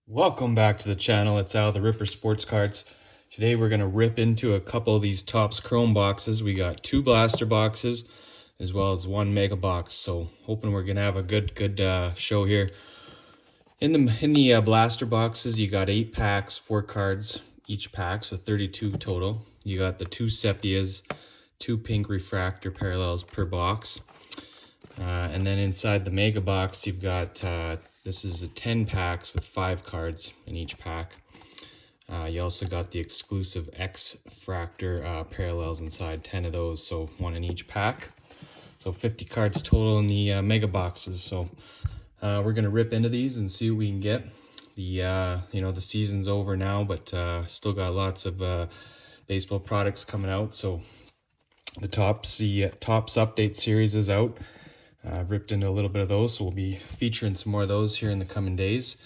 Welcome back to the channel. It's Al, the Ripper Sports Cards. Today we're going to rip into a couple of these Topps Chrome boxes. We got 2 blaster boxes as well as 1 mega box. So hoping we're going to have a good show here. In the blaster boxes, you got 8 packs, 4 cards each pack, so 32 total. You got the 2 sepias, 2 pink refractor parallels per box. And then inside the mega box, you've got this is a 10 packs with 5 cards in each pack. You also got the exclusive X-Fractor parallels inside, 10 of those, so 1 in each pack. So 50 cards total in the mega boxes. So we're gonna rip into these and see what we can get. The season's over now, but still got lots of baseball products coming out. So the Topps update series is out. I've ripped into a little bit of those, so we'll be featuring some more of those here in the coming days.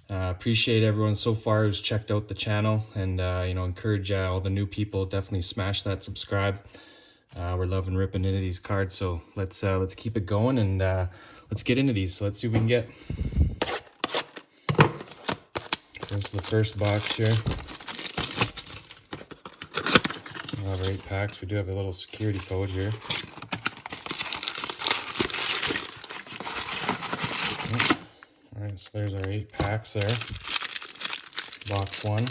Appreciate everyone so far who's checked out the channel, and encourage all the new people, definitely smash that subscribe. We're loving ripping into these cards, so let's keep it going and let's get into these. So let's see what we can get. So this is the first box here. We'll have our 8 packs. We do have a little security code here. Alright, so there's our 8 packs there. Box 1.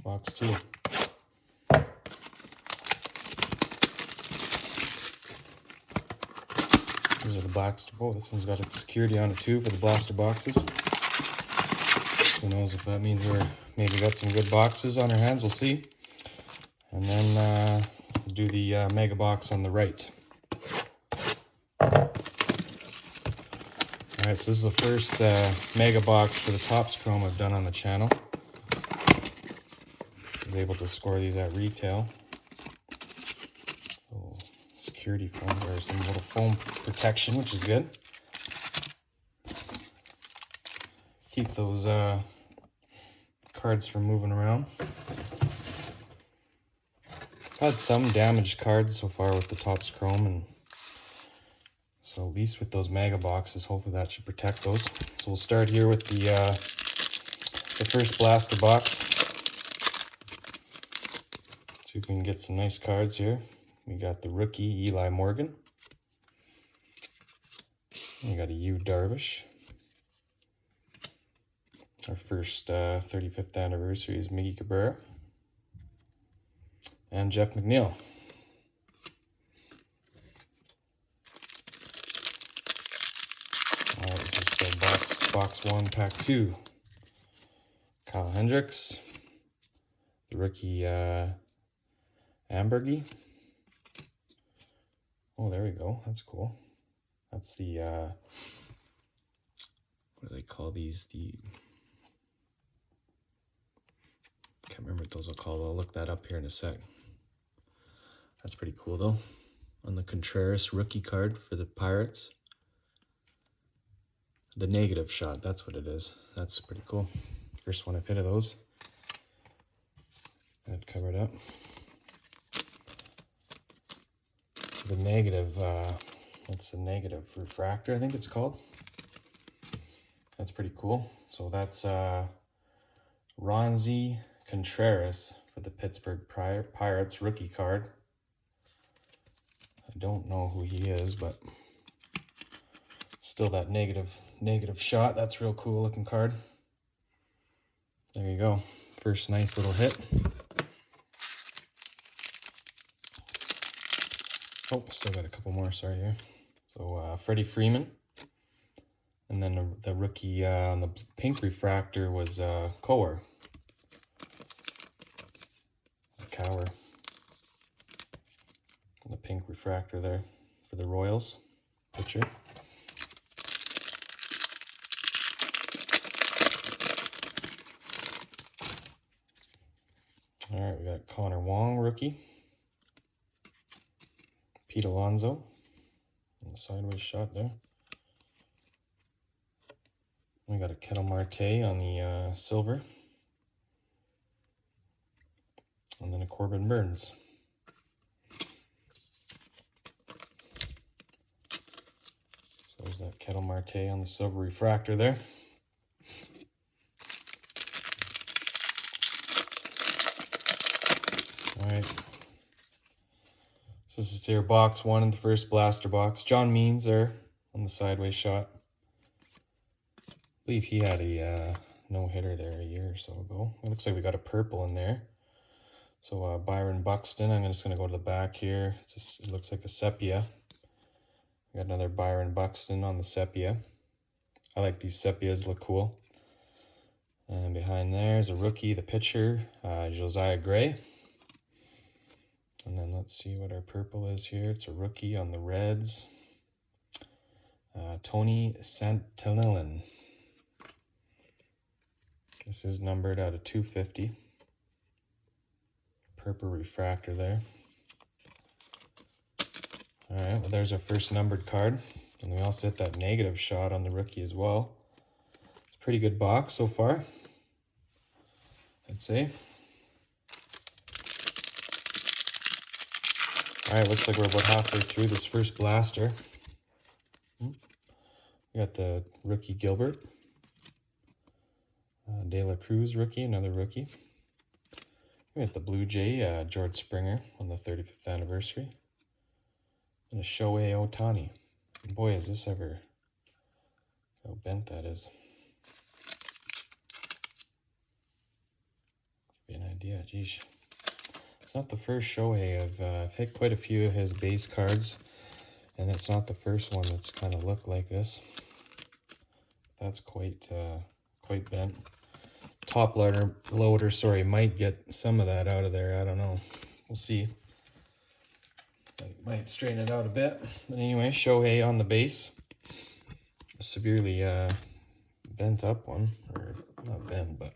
Box 2. These are the blaster. Oh, this one's got a security on it too for the blaster boxes. Who knows if that means we're maybe got some good boxes on our hands, we'll see. And then we'll do the mega box on the right. Alright, so this is the first mega box for the Topps Chrome I've done on the channel. I was able to score these at retail. So, security foam, or some little foam protection, which is good. Keep those cards from moving around. I've had some damaged cards so far with the Topps Chrome, and so at least with those mega boxes, hopefully that should protect those. So we'll start here with the first blaster box. See if we can get some nice cards here. We got the rookie Eli Morgan. We got a Yu Darvish. Our first 35th anniversary is Miggy Cabrera. And Jeff McNeil. Alright, this is for box 1, pack 2. Kyle Hendricks. The rookie Ambergy. Oh, there we go. That's cool. That's the what do they call these? Can't remember what those are called. I'll look that up here in a sec. That's pretty cool though. On the Contreras rookie card for the Pirates. The negative shot, that's what it is. That's pretty cool. First one I've hit of those. That covered up. The negative, that's the negative refractor, I think it's called. That's pretty cool. So that's Ronzi Contreras for the Pittsburgh Pirates rookie card. I don't know who he is, but still that negative shot. That's real cool looking card. There you go. First nice little hit. Oh, still got a couple more, sorry here. So Freddie Freeman. And then the rookie on the pink refractor was Cower. Cower. And the pink refractor there for the Royals pitcher. All right, we got Connor Wong, rookie. Pete Alonso, and the sideways shot there. We got a Kettle Marte on the silver. And then a Corbin Burns. So There's that Kettle Marte on the silver refractor there. All right. So this is your box one in the first blaster box. John Means there on the sideways shot. I believe he had a no-hitter there a year or so ago. It looks like we got a purple in there. So Byron Buxton, I'm just going to go to the back here. It looks like a sepia. We got another Byron Buxton on the sepia. I like these sepias, look cool. And behind there is a rookie, the pitcher, Josiah Gray. And then let's see what our purple is here. It's a rookie on the Reds, Tony Santillan. This is numbered out of 250. Purple refractor there. All right, well, there's our first numbered card. And we also hit that negative shot on the rookie as well. It's a pretty good box so far, I'd say. All right, looks like we're about halfway through this first blaster. We got the rookie Gilbert. De La Cruz rookie, another rookie. We got the Blue Jay, George Springer on the 35th anniversary. And a Shohei Ohtani. And boy, is this ever... how bent that is. Give you an idea, geez. It's not the first Shohei. I've hit quite a few of his base cards, and it's not the first one that's kind of looked like this. That's quite bent. Top loader, sorry, might get some of that out of there. I don't know. We'll see. I might straighten it out a bit. But anyway, Shohei on the base. A severely bent up one, or not bent, but.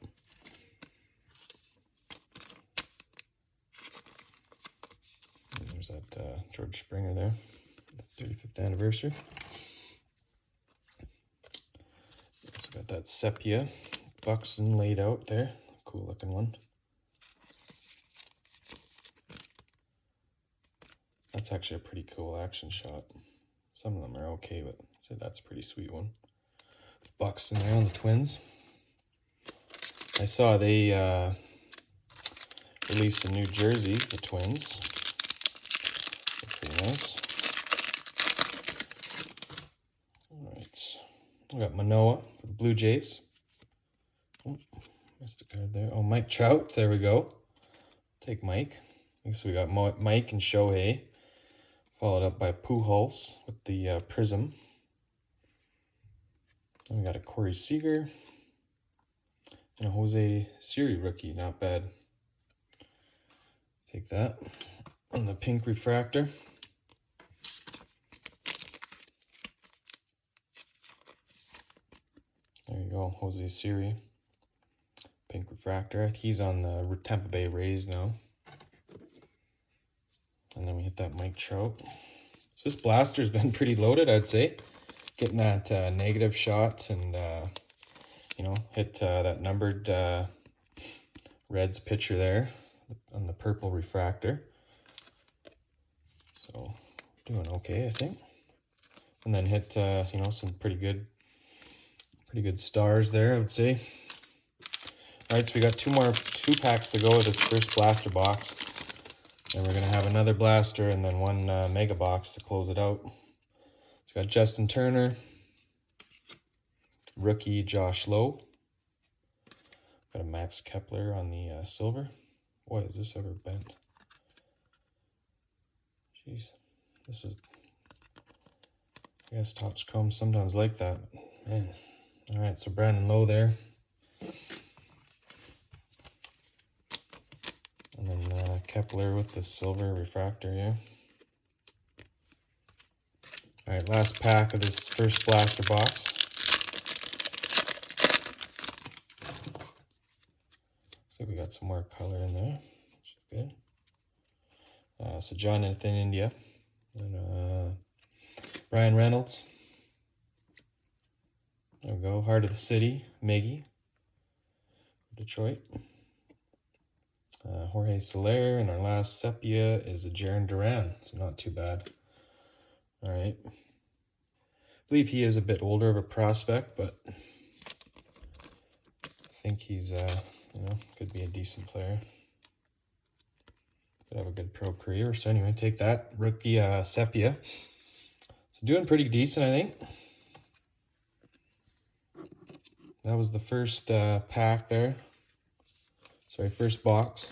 There's that George Springer there, the 35th anniversary. Also got that sepia Buxton laid out there. Cool looking one. That's actually a pretty cool action shot. Some of them are okay, but I'd say that's a pretty sweet one. Buxton there on the Twins. I saw they released some new jerseys, the Twins. Pretty nice. All right, we got Manoah for the Blue Jays. Oh, missed a card there. Oh, Mike Trout. There we go. Take Mike. So we got Mike and Shohei, followed up by Pujols with the prism. Then we got a Corey Seager and a Jose Siri rookie. Not bad. Take that. And the pink refractor. There you go, Jose Siri. Pink refractor. He's on the Tampa Bay Rays now. And then we hit that Mike Trout. So this blaster's been pretty loaded, I'd say. Getting that negative shot and, you know, hit that numbered Reds pitcher there on the purple refractor. So doing okay, I think. And then hit, you know, some pretty good stars there, I would say. All right, so we got two packs to go with this first blaster box. And we're going to have another blaster and then one mega box to close it out. So we got Justin Turner, rookie Josh Lowe. Got a Max Kepler on the silver. Boy, is this ever bent. Jeez, this is... I guess Topps Chrome sometimes like that. Man. All right, so Brandon Lowe there. And then Kepler with the silver refractor here. All right, last pack of this first blaster box. So we got some more color in there, which is good. So Jonathan India. And Brian Reynolds. There we go. Heart of the City, Miggy. Detroit. Jorge Soler, and our last sepia is a Jaron Duran, so not too bad. All right. believe he is a bit older of a prospect, but I think he's, could be a decent player. Could have a good pro career. So anyway, take that. Rookie Sepia. So doing pretty decent, I think. That was the first pack there. Sorry, first box.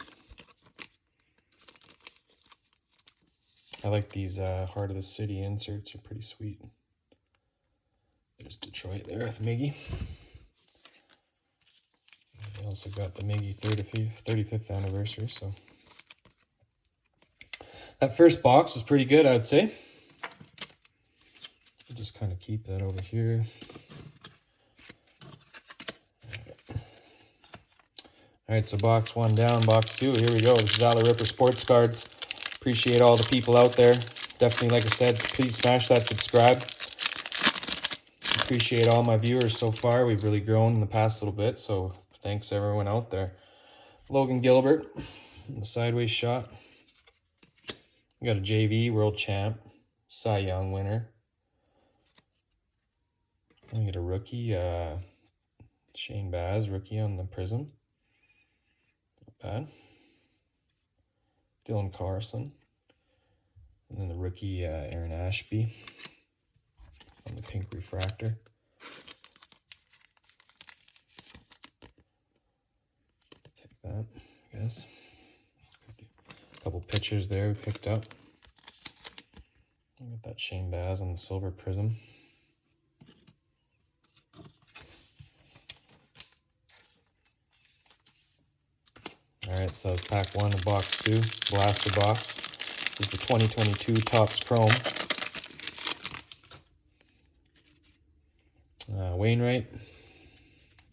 I like these Heart of the City inserts. They're pretty sweet. There's Detroit there with Miggy. We also got the Miggy 35th anniversary. So that first box was pretty good, I would say. I'll just kind of keep that over here. All right, so box one down, box two. Here we go. This is Al the Ripper Sports Cards. Appreciate all the people out there. Definitely, like I said, please smash that subscribe. Appreciate all my viewers so far. We've really grown in the past little bit, so thanks everyone out there. Logan Gilbert, the sideways shot. We got a JV World Champ, Cy Young winner. We got a rookie, Shane Baz, rookie on the prism. Not bad. Dylan Carson. And then the rookie, Aaron Ashby on the pink refractor. Take that, I guess. A couple pictures there we picked up. Got that Shane Baz on the silver prism. All right, so it's pack one of box two, blaster box. This is the 2022 Topps Chrome. Wainwright.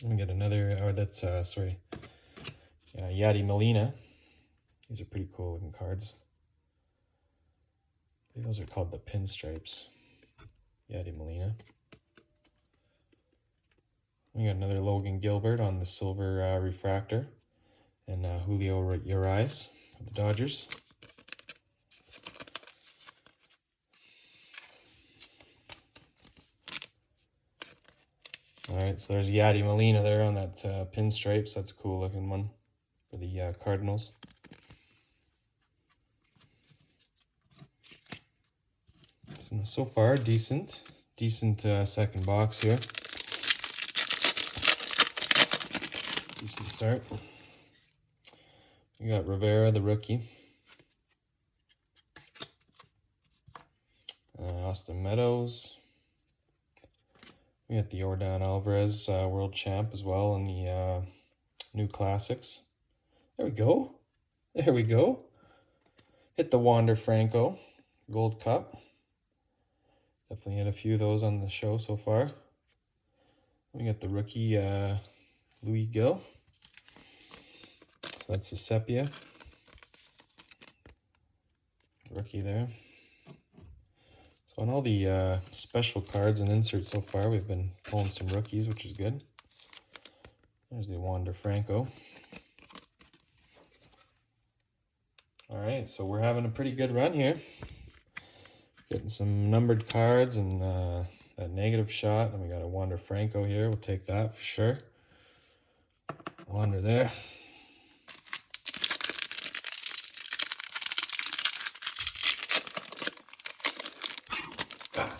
Let me get another, Yadi Molina. These are pretty cool looking cards. I think those are called the pinstripes. Yadi Molina. We got another Logan Gilbert on the silver refractor. And Julio Urias of the Dodgers. All right, so there's Yadi Molina there on that pinstripes. That's a cool looking one for the Cardinals. So far, decent second box here. Decent start. You got Rivera, the rookie. Austin Meadows. We got the Yordan Alvarez World Champ as well in the new classics. There we go. There we go. Hit the Wander Franco Gold Cup. Definitely had a few of those on the show so far. We got the rookie Louis Gill. So that's a sepia. Rookie there. So on all the special cards and inserts so far, we've been pulling some rookies, which is good. There's the Wander Franco. All right, so we're having a pretty good run here. Getting some numbered cards and that negative shot. And we got a Wander Franco here. We'll take that for sure. Wander there.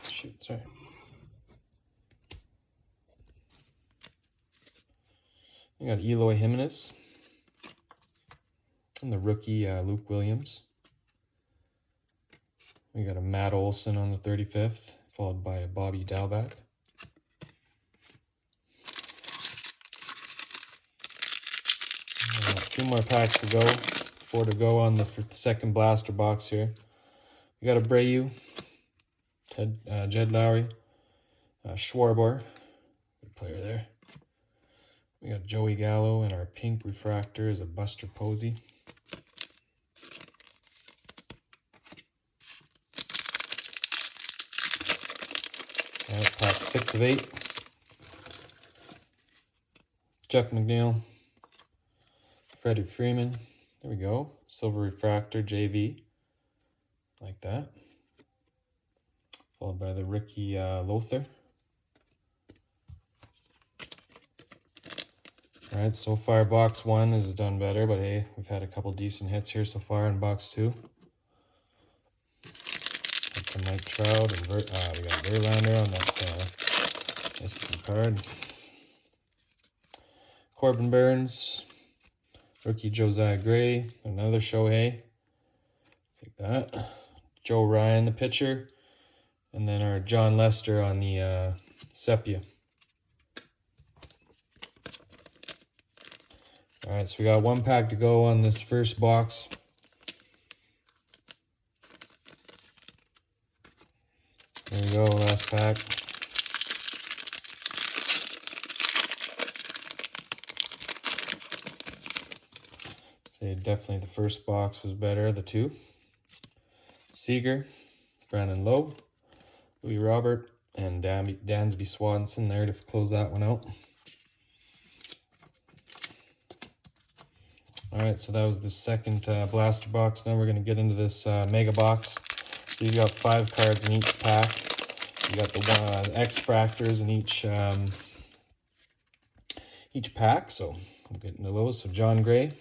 Shoot, sorry. We got Eloy Jimenez. And the rookie Luke Williams. We got a Matt Olson on the 35th, followed by a Bobby Dalbec. Two more packs to go, 4 to go on the second blaster box here. We got a Abreu, Jed Lowry, Schwarber, good player there. We got Joey Gallo, and our pink refractor is a Buster Posey. All right, pack 6 of 8. Jeff McNeil, Freddie Freeman. There we go. Silver refractor JV. Like that. followed by the rookie Lothar. All right, so far box 1 has done better, but hey, we've had a couple decent hits here so far in box 2. Got some Mike Trout, and we got Verlander on that nice card. Corbin Burns, rookie Josiah Gray, another Shohei. Take that. Joe Ryan, the pitcher, and then our John Lester on the sepia. All right, so we got 1 pack to go on this first box. There we go, last pack. Say definitely the first box was better, the 2. Seager, Brandon Lowe, Louis Robert, and Dansby Swanson there to close that one out. All right, so that was the second blaster box. Now we're going to get into this mega box. So you've got 5 cards in each pack. You got the X-Fractors in each pack. So we'll get into those. So John Gray,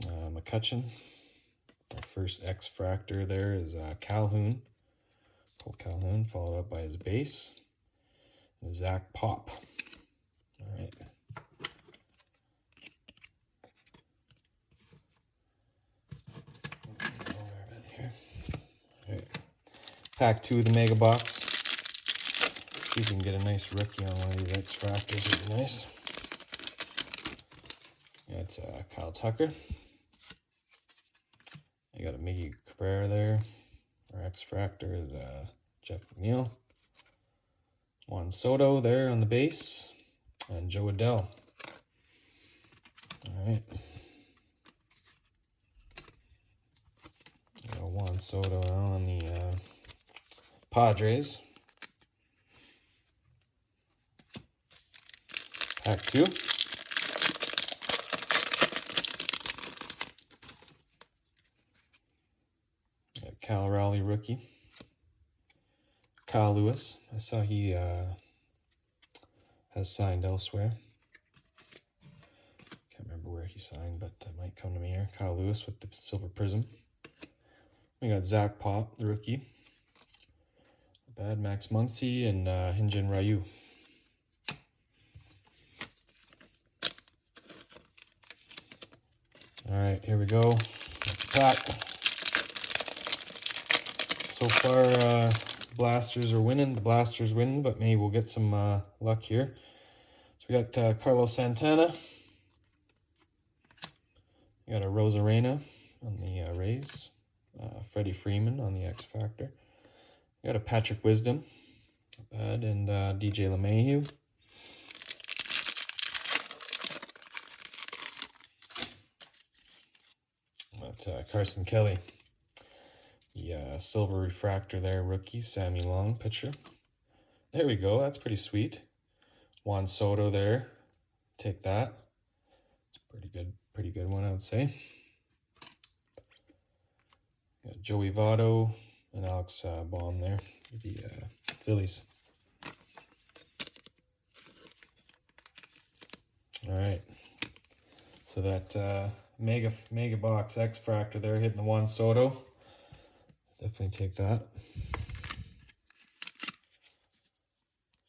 McCutcheon. Our first X-Fractor there is Calhoun. Cole Calhoun, followed up by his base. And Zach Pop. All right. Pack 2 of the mega box. See if we can get a nice rookie on one of these X-Fractors. Would be nice. Yeah, it's Kyle Tucker. You got a Miggy Cabrera there. Our X-Fractor is Jeff McNeil. Juan Soto there on the base. And Joe Adell. All right. Got Juan Soto on the Padres. Pack 2. Cal Raleigh rookie. Kyle Lewis. I saw he has signed elsewhere. Can't remember where he signed, but it might come to me here. Kyle Lewis with the silver prism. We got Zach Pop, the rookie. Bad Max Muncy and Hyun-Jin Ryu. All right, here we go. Next pack. So far, blasters are winning. The blasters winning, but maybe we'll get some luck here. So we got Carlos Santana. We got a Rosarena on the Rays. Freddie Freeman on the X-Fractor. We got a Patrick Wisdom. Not bad. And DJ LeMahieu. Got Carson Kelly. The silver refractor there, rookie. Sammy Long, pitcher. There we go. That's pretty sweet. Juan Soto there. Take that. It's pretty good one, I would say. Got Joey Votto and Alex Baum there. The Phillies. All right. So that mega box X-Fractor there hitting the Juan Soto. Definitely take that.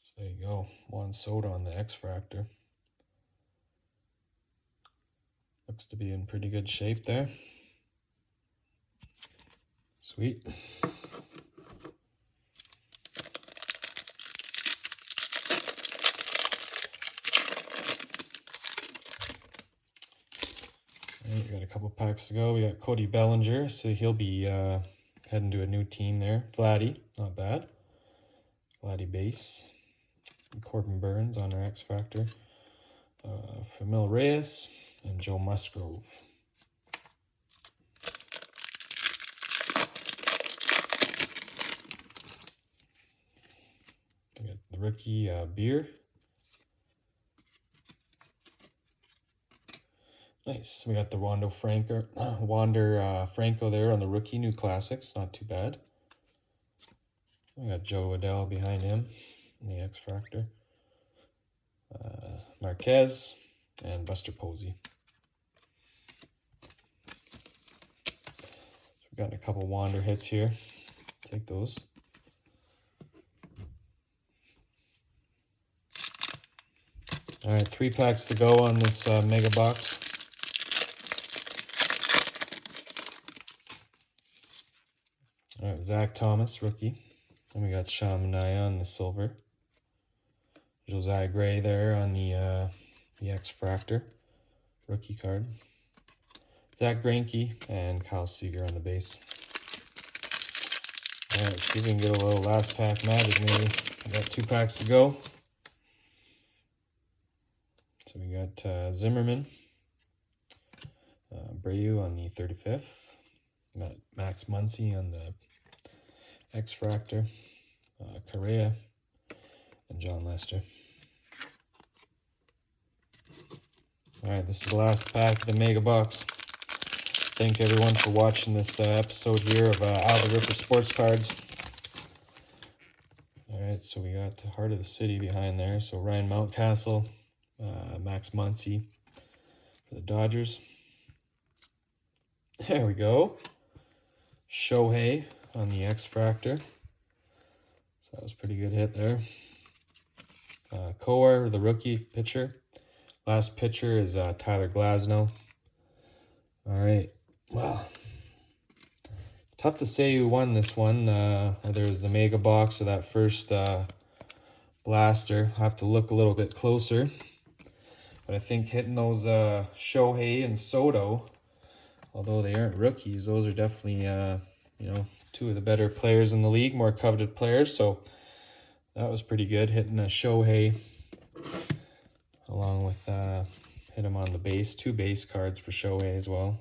So there you go. Juan Soto on the X-Fractor. Looks to be in pretty good shape there. Sweet. Right, we got a couple packs to go. We got Cody Bellinger, so he'll be heading to a new team there. Vladdy, not bad. Vladdy base. And Corbin Burns on our X-Fractor. Famil Reyes and Joe Musgrove. We got the rookie Beer. Nice. We got the Wander Franco there on the rookie new classics. Not too bad. We got Joe Adele behind him in the X-Fractor. Marquez and Buster Posey. So we've gotten a couple Wander hits here. Take those. All right, 3 packs to go on this mega box. All right, Zach Thomas, rookie. And we got Sean Manaea on the silver. Josiah Gray there on the X-Fractor rookie card. Zach Greinke and Kyle Seager on the base. All right, let's see if we can get a little last pack magic maybe. We got 2 packs to go. So we got Zimmerman, Abreu on the 35th. Got Max Muncy on the X-Fractor, Correa, and John Lester. All right, this is the last pack of the mega box. Thank everyone for watching this episode here of Al the Ripper Sports Cards. All right, so we got Heart of the City behind there. So Ryan Mountcastle, Max Muncy for the Dodgers. There we go. Shohei on the X-Fractor. So that was a pretty good hit there. Kowar, the rookie pitcher. Last pitcher is Tyler Glasnow. All right. Wow. Tough to say who won this one. Whether it was the mega box or that first blaster. I'll have to look a little bit closer. But I think hitting those Shohei and Soto, although they aren't rookies, those are definitely, you know, 2 of the better players in the league, more coveted players. So that was pretty good, hitting a Shohei along with hit him on the base. 2 base cards for Shohei as well.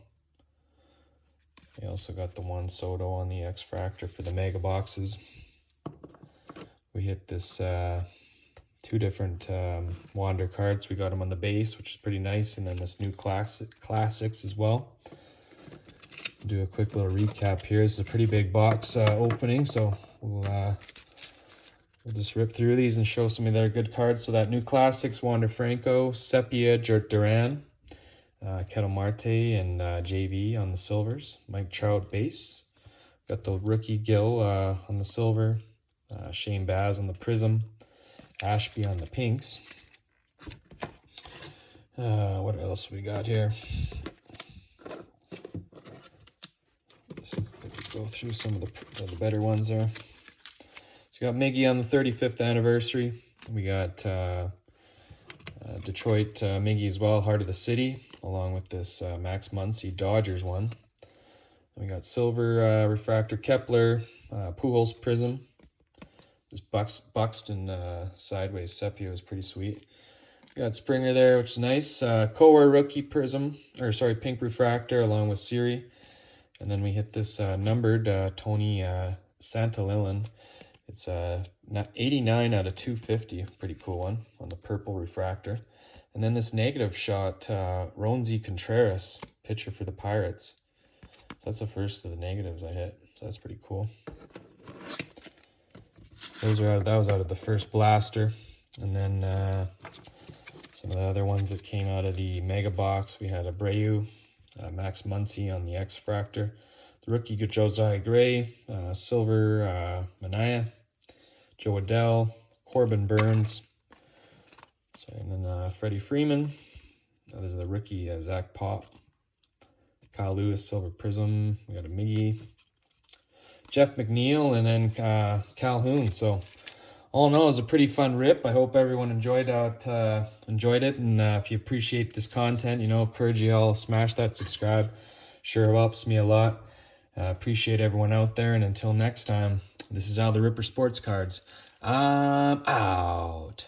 We also got the 1 Soto on the X-Fractor for the mega boxes. We hit this 2 different Wander cards. We got them on the base, which is pretty nice, and then this new classics as well. Do a quick little recap here. This is a pretty big box opening, so we'll just rip through these and show some of their good cards. So that new classics, Wander Franco, Sepia, Jert Duran, Ketel Marte, and JV on the silvers. Mike Trout base. Got the rookie Gill on the silver. Shane Baz on the prism. Ashby on the pinks. What else we got here? Let's go through some of the better ones there. So we got Miggy on the 35th anniversary. We got Detroit Miggy as well, Heart of the City, along with this Max Muncy Dodgers one. And we got silver Refractor Kepler, Pujols Prism. This Buxton sideways Sepia was pretty sweet. We got Springer there, which is nice. Kowar rookie Prism, or sorry, Pink Refractor along with Siri. And then we hit this numbered Tony Santillan. It's 89 out of 250. Pretty cool one on the purple refractor. And then this negative shot, Ronzi Contreras, pitcher for the Pirates. So that's the first of the negatives I hit. So that's pretty cool. That was out of the first blaster. And then some of the other ones that came out of the mega box. We had Abreu, Max Muncy on the X-Fractor. The rookie Josiah Gray, silver Manaea, Joe Adele, Corbin Burns. Sorry, and then Freddie Freeman. This is the rookie Zach Pop. Kyle Lewis, silver prism. We got a Miggy. Jeff McNeil, and then Calhoun. So all in all, it was a pretty fun rip. I hope everyone enjoyed it. And if you appreciate this content, you know, encourage you all smash that subscribe. Sure helps me a lot. Appreciate everyone out there. And until next time, this is Al the Ripper Sports Cards. I'm out.